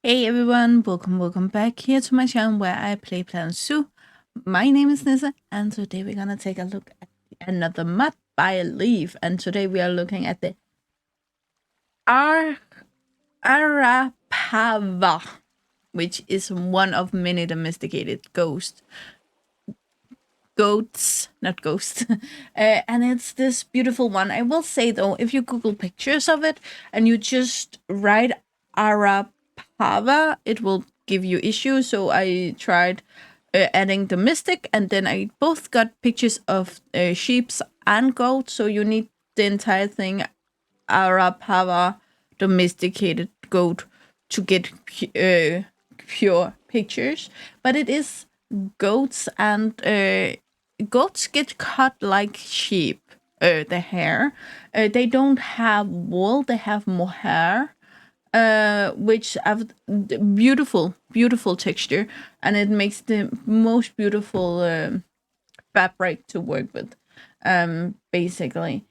Hey everyone, welcome back here to my channel where I play Planet Zoo. My name is Nissa, and today we're gonna take a look at another map by Leaf. And today we are looking at the Ar Arapawa, which is one of many domesticated goats, not ghosts. And it's this beautiful one. I will say though, if you Google pictures of it and you just write Arapawa, it will give you issues. So I tried adding domestic, and then I both got pictures of sheeps and goats. So you need the entire thing Arapawa domesticated goat to get pure pictures. But it is goats, and goats get cut like sheep. The hair, they don't have wool; they have more hair, which have beautiful texture, and it makes the most beautiful fabric to work with. Basically,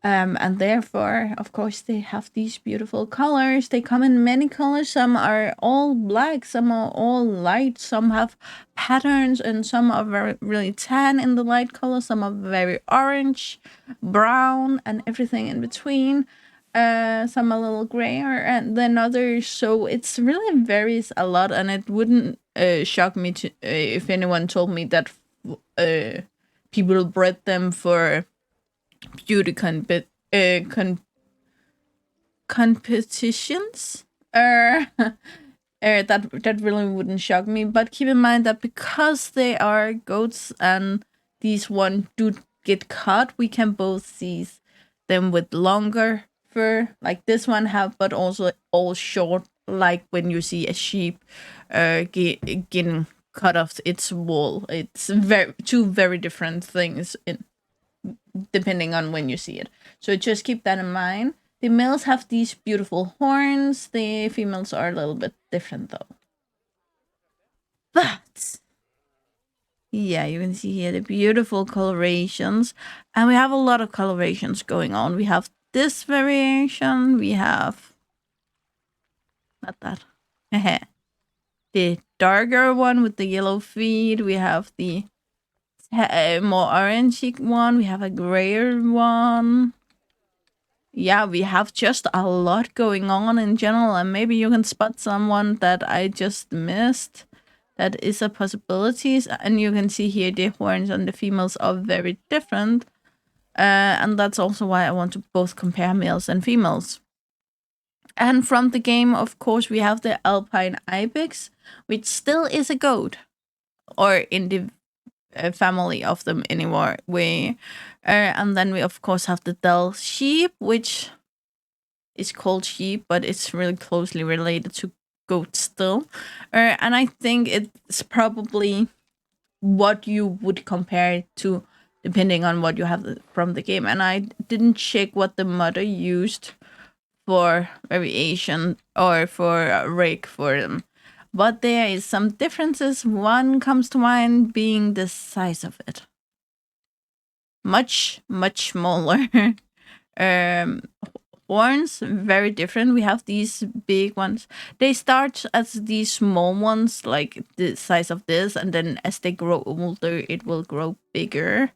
and therefore, of course, they have these beautiful colors. They come in many colors. Some are all black, some are all light, some have patterns, and some are very really tan in the light color, some are very orange, brown, and everything in between. Some a little grayer, and then others. So it's really varies a lot, and it wouldn't shock me to if anyone told me that people bred them for beauty competitions. That really wouldn't shock me. But keep in mind that because they are goats and these one do get cut, we can both see them with longer fur, like this one have, but also all short, like when you see a sheep getting cut off its wool. It's two very different things in depending on when you see it. So just keep that in mind. The males have these beautiful horns. The females are a little bit different though. But yeah, you can see here the beautiful colorations. And we have a lot of colorations going on. We have this variation. We have not that. The darker one with the yellow feet. We have the more orangey one. We have a grayer one. Yeah, we have just a lot going on in general, and maybe you can spot someone that I just missed. That is a possibility, and you can see here the horns on the females are very different, and that's also why I want to both compare males and females. And from the game, of course, we have the Alpine Ibex, which still is a goat, or in the family of them anymore. And then we of course have the Dell sheep, which is called sheep, but it's really closely related to goats still. And I think it's probably what you would compare it to depending on what you have from the game. And I didn't check what the mother used for variation or for a rig for them. But there is some differences. One comes to mind being the size of it. Much smaller. um Horns very different. We have these big ones. They start as these small ones, like the size of this, and then as they grow older, it will grow bigger,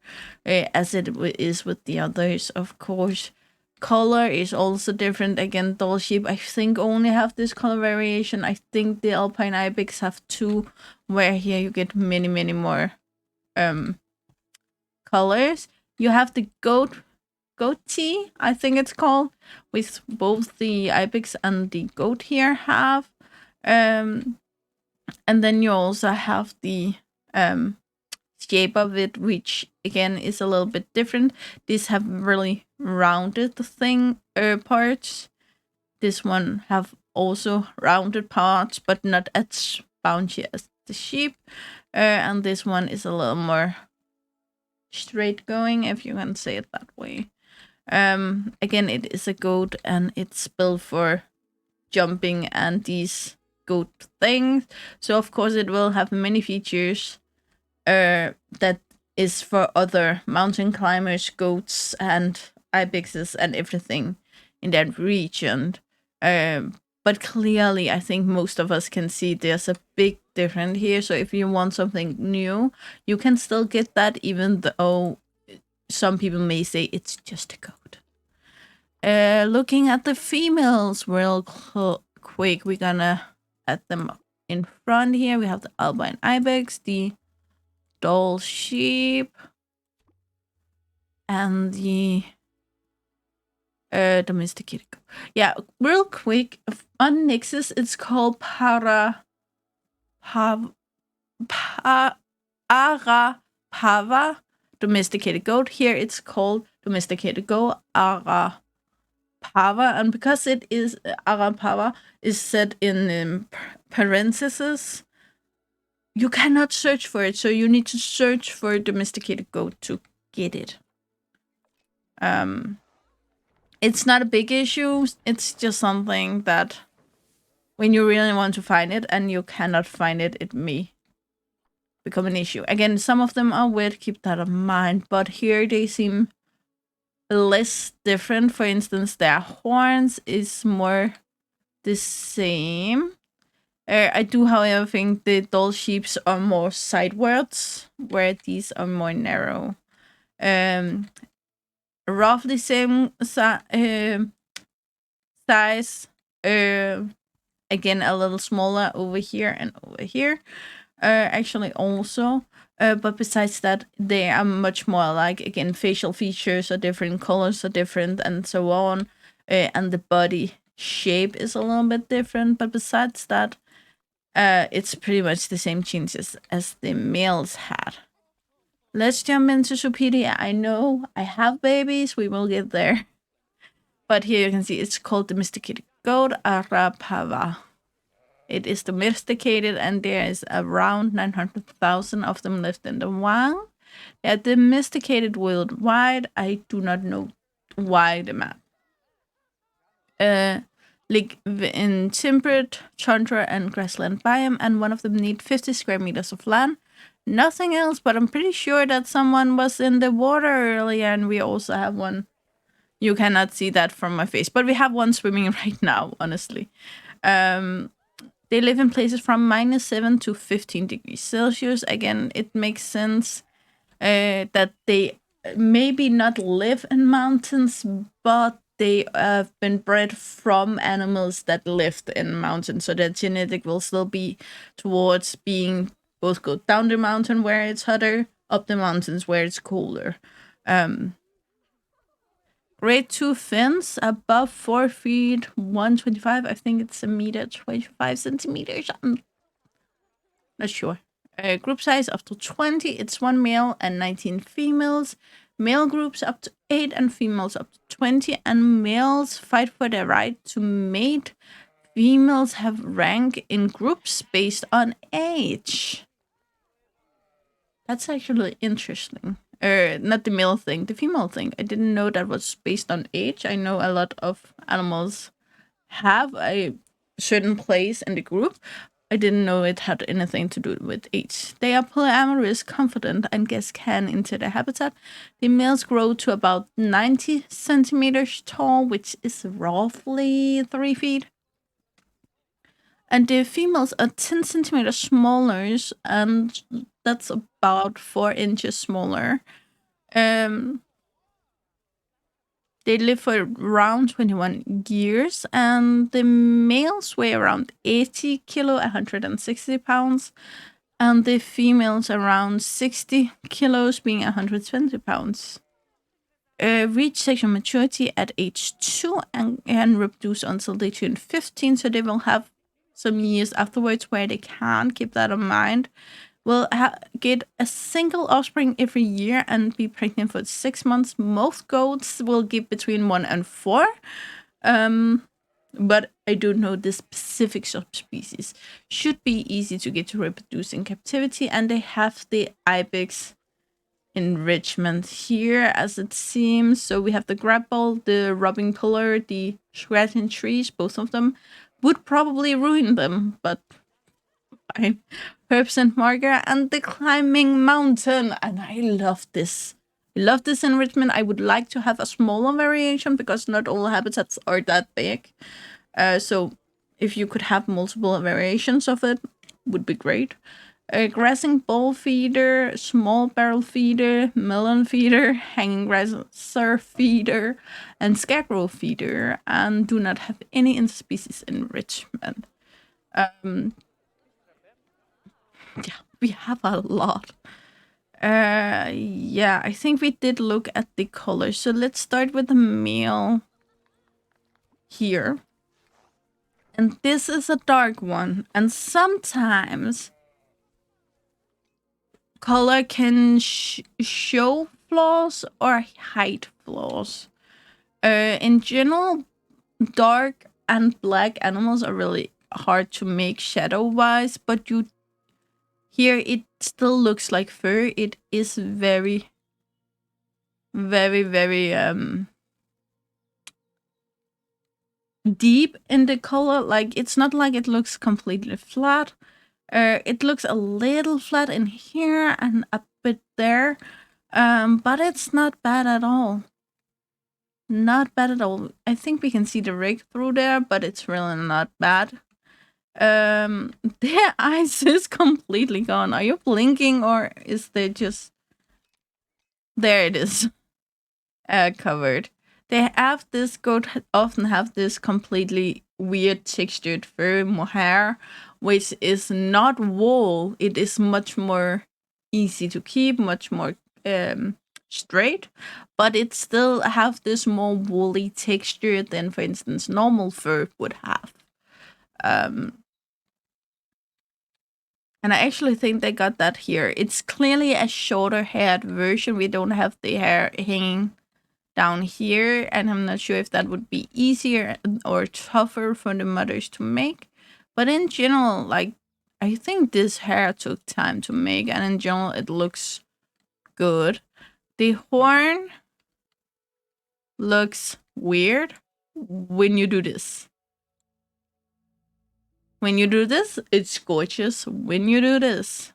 as it is with the others. Of course, color is also different. Again, doll sheep I think only have this color variation. I think the Alpine Ibex have two, where here you get many more colors. You have the goatee, I think it's called, with both the ibex and the goat here have. And then you also have the shape of it, which again is a little bit different. These have really rounded parts. This one have also rounded parts, but not as bouncy as the sheep. And this one is a little more straight going, if you can say it that way. Again, it is a goat, and it's built for jumping and these goat things. So of course it will have many features that is for other mountain climbers, goats, and ibexes, and everything in that region. But clearly, I think most of us can see there's a big difference here. So if you want something new, you can still get that, even though some people may say it's just a coat. Looking at the females real quick, we're gonna add them in front here. We have the albine ibex, the doll sheep, and the domesticated. Yeah, real quick, on Nixus, it's called Arapawa domesticated goat. Here it's called domesticated goat Arapawa, and because it is Arapawa is set in parentheses, you cannot search for it. So you need to search for domesticated goat to get it. It's not a big issue. It's just something that when you really want to find it and you cannot find it, it may become an issue. Again, some of them are weird, keep that in mind, but here they seem less different. For instance, their horns is more the same. I do, however, think the doll sheeps are more sidewards, where these are more narrow. Roughly same size. Again, a little smaller over here and over here. Actually, also. But besides that, they are much more alike. Again, facial features are different, colors are different, and so on. And the body shape is a little bit different. But besides that, it's pretty much the same changes as the males had. Let's jump into Supiria. I know I have babies. We will get there. But here you can see it's called domesticated goat Arapawa. It is domesticated, and there is around 900,000 of them left in the wild. They are domesticated worldwide. I do not know why the map. Live in temperate tundra and grassland biome, and one of them need 50 square meters of land. Nothing else, but I'm pretty sure that someone was in the water earlier, and we also have one. You cannot see that from my face, but we have one swimming right now, honestly. They live in places from -7 to 15 degrees Celsius. Again, it makes sense that they maybe not live in mountains, but they have been bred from animals that lived in mountains, so their genetic will still be towards being both go down the mountain where it's hotter, up the mountains where it's colder. Grade 2 fins above 4 feet 125. I think it's a meter 25 centimeters. I'm not sure. Group size up to 20. It's 1 male and 19 females. Male groups up to 8 and females up to 20. And males fight for their right to mate. Females have rank in groups based on age. That's actually interesting. Not the male thing, the female thing. I didn't know that was based on age. I know a lot of animals have a certain place in the group. I didn't know it had anything to do with age. They are polyamorous, confident, and can enter their habitat. The males grow to about 90 centimeters tall, which is roughly 3 feet. And the females are 10 centimeters smaller, and that's about 4 inches smaller. They live for around 21 years, and the males weigh around 80 kilo, 160 pounds, and the females around 60 kilos, being 120 pounds. Reach sexual maturity at age 2 and reproduce until they turn 15, so they will have some years afterwards where they can keep that in mind. Will get a single offspring every year and be pregnant for 6 months. Most goats will give between 1 and 4. But I don't know the specific subspecies. Should be easy to get to reproduce in captivity, and they have the ibex enrichment here, as it seems. So we have the grapple, the rubbing pillar, the scratching trees. Both of them would probably ruin them, but fine. Herbs and margar, and the climbing mountain. And I love this. I love this enrichment. I would like to have a smaller variation because not all habitats are that big. So if you could have multiple variations of it, would be great. A grassing ball feeder, small barrel feeder, melon feeder, hanging grasser feeder, and scarecrow feeder, and do not have any interspecies enrichment. Um, yeah, we have a lot. Yeah, I think we did look at the colors. So let's start with the male here. And this is a dark one. And sometimes color can show flaws or hide flaws. In general, dark and black animals are really hard to make shadow wise, but you here it still looks like fur. It is very, very, very deep in the color. Like it's not like it looks completely flat. It looks a little flat in here and a bit there. But it's not bad at all. Not bad at all. I think we can see the rig through there, but it's really not bad. Their eyes is completely gone. Are you blinking or is they just there? It is covered. They have this goat often have this completely weird textured fur mohair, which is not wool. It is much more easy to keep, much more straight, but it still have this more woolly texture than, for instance, normal fur would have. And I actually think they got that here. It's clearly a shorter haired version. We don't have the hair hanging down here, and I'm not sure if that would be easier or tougher for the mothers to make. But in general, like, I think this hair took time to make, and in general, it looks good. The horn looks weird when you do this. When you do this, it's gorgeous. When you do this.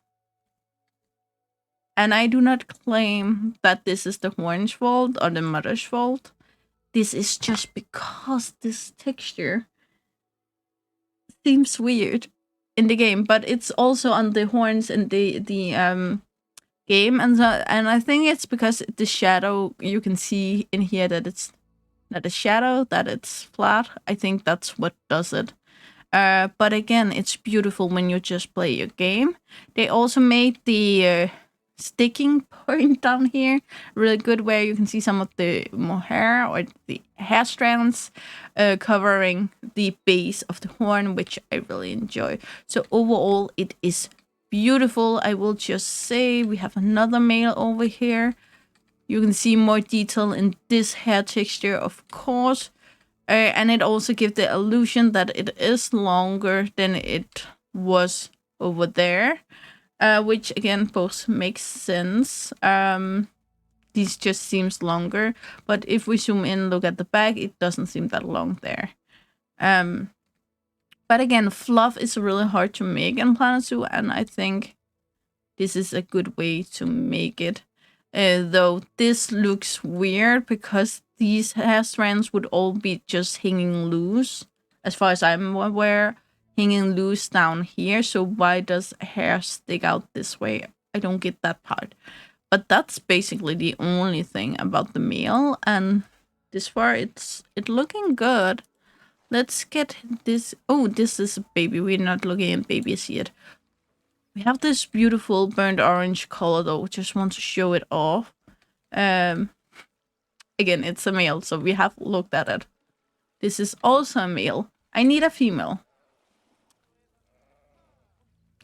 And I do not claim that this is the horn's fault or the mother's fault. This is just because this texture seems weird in the game, but it's also on the horns in the game, and I think it's because the shadow you can see in here that it's not a shadow, that it's flat. I think that's what does it. But again, it's beautiful when you just play your game. They also made the sticking point down here really good, where you can see some of the mohair or the hair strands covering the base of the horn, which I really enjoy. So overall, it is beautiful. I will just say we have another male over here. You can see more detail in this hair texture, of course. And it also gives the illusion that it is longer than it was over there. Which again both makes sense. These just seems longer, but if we zoom in, look at the back, it doesn't seem that long there. But again, fluff is really hard to make in Planet Zoo, and I think this is a good way to make it. Though this looks weird because these hair strands would all be just hanging loose, as far as I'm aware. Hanging loose down here, so why does hair stick out this way? I don't get that part. But that's basically the only thing about the male, and this far it's looking good. Let's get this. Oh, this is a baby. We're not looking at babies yet. We have this beautiful burnt orange color though. Just want to show it off. Again, it's a male, so we have looked at it. This is also a male. I need a female.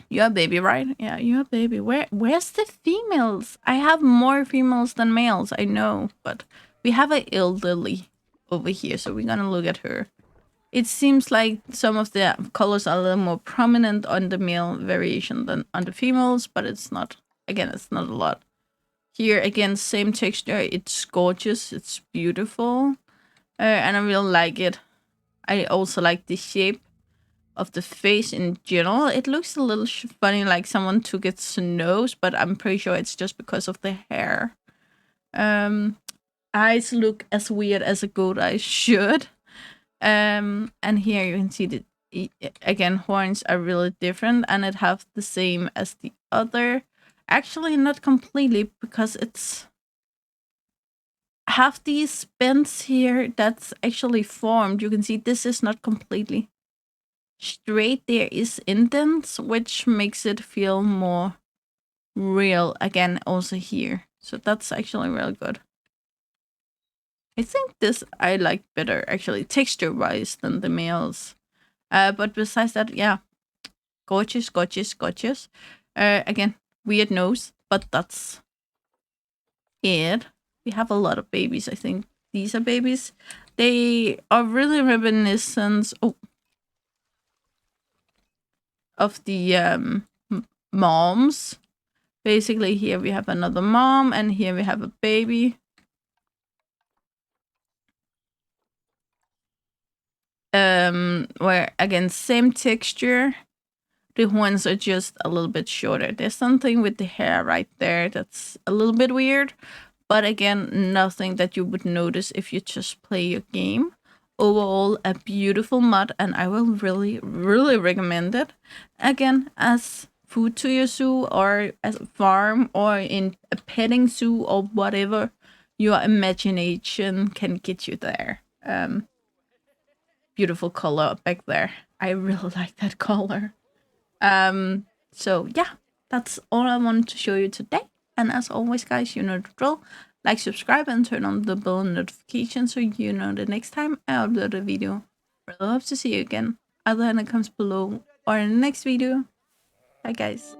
You're a baby, right? Yeah, you're a baby. Where's the females? I have more females than males, I know, but we have an elderly over here, so we're gonna look at her. It seems like some of the colors are a little more prominent on the male variation than on the females, but it's not. Again, it's not a lot. Here, again, same texture. It's gorgeous. It's beautiful. And I really like it. I also like the shape of the face in general. It looks a little funny, like someone took its nose, but I'm pretty sure it's just because of the hair. Eyes look as weird as a goat eye should. And here you can see again, horns are really different, and it have the same as the other. Actually, not completely, because it's have these bends here that's actually formed. You can see this is not completely straight. There is indents, which makes it feel more real. Again, also here. So that's actually really good. I think this I like better, actually, texture-wise than the males. But besides that, yeah, gorgeous, gorgeous, gorgeous. Again, weird nose, but that's it. We have a lot of babies. I think these are babies. They are really reminiscent of the moms. Basically, here we have another mom, and here we have a baby. Where again, same texture. The horns are just a little bit shorter. There's something with the hair right there that's a little bit weird, but again, nothing that you would notice if you just play your game. Overall, a beautiful mod, and I will really, really recommend it. Again, as food to your zoo, or as a farm, or in a petting zoo, or whatever your imagination can get you there. Beautiful color back there. I really like that color. So yeah, that's all I wanted to show you today. And as always, guys, you know the drill. Like, subscribe, and turn on the bell notification so you know the next time I upload a video. Really hope to see you again, either in the comments below or in the next video. Bye, guys.